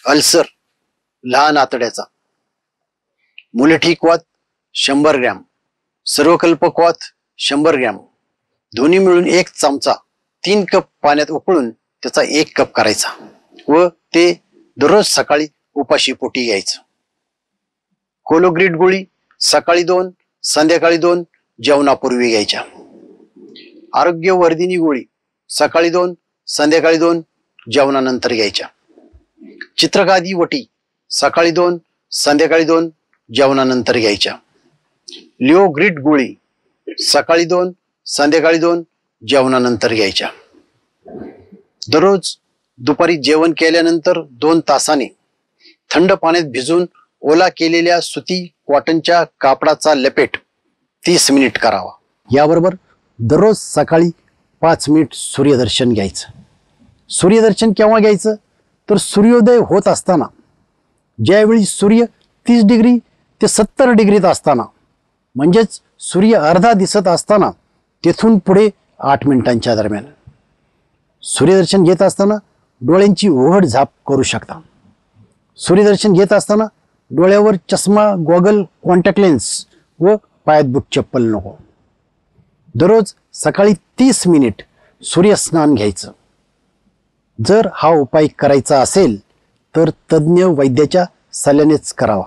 Ulcer लहान आतड्याचा, मुलठीक वात 100 gram, सर्वकल्पक वात 100 ग्रॅम, दोन्ही मिळून 1 चमचा 3 कप पाण्यात उकळून त्याचा 1 कप करायचा व ते दररोज सकाळी उपाशी पोटी घ्यायचं. कोलोग्रीड गोळी सकाळी 2, संध्याकाळी 2 जेवणापूर्वी घ्यायच्या. आरोग्यवर्धिनी गोळी सकाळी 2, संध्याकाळी 2 जेवणानंतर घ्यायच्या. चित्रकादी वटी सकाळी 2, संध्याकाळी 2 जेवणानंतर घ्यायच्या. लिओग्रीड गोळी सकाळी 2, संध्याकाळी 2 जेवणानंतर घ्यायच्या. दररोज दुपारी जेवण केल्यानंतर 2 तासाने थंड पाण्यात भिजून ओला केलेल्या सुती कॉटनच्या कापडाचा लपेट 30 मिनिट करावा. याबरोबर दररोज सकाळी 5 मिनिट सूर्यदर्शन घ्यायचं. सूर्यदर्शन केव्हा घ्यायचं तर सूर्योदय होत असताना, ज्यावेळी सूर्य 30 डिग्री ते 70 डिग्रीत असताना, म्हणजेच सूर्य अर्धा दिसत असताना तेथून पुढे 8 मिनिटांच्या दरम्यान. सूर्यदर्शन घेत असताना डोळ्यांची उघड झाप करू शकता. सूर्यदर्शन घेत असताना डोळ्यावर चष्मा, गॉगल, कॉन्टॅक्ट लेन्स व पायात बूट चप्पल नको. दररोज सकाळी 30 मिनिट सूर्यस्नान घ्यायचं. जर हा उपाय करायचा असेल तर तज्ज्ञ वैद्याच्या सल्ल्यानेच करावा.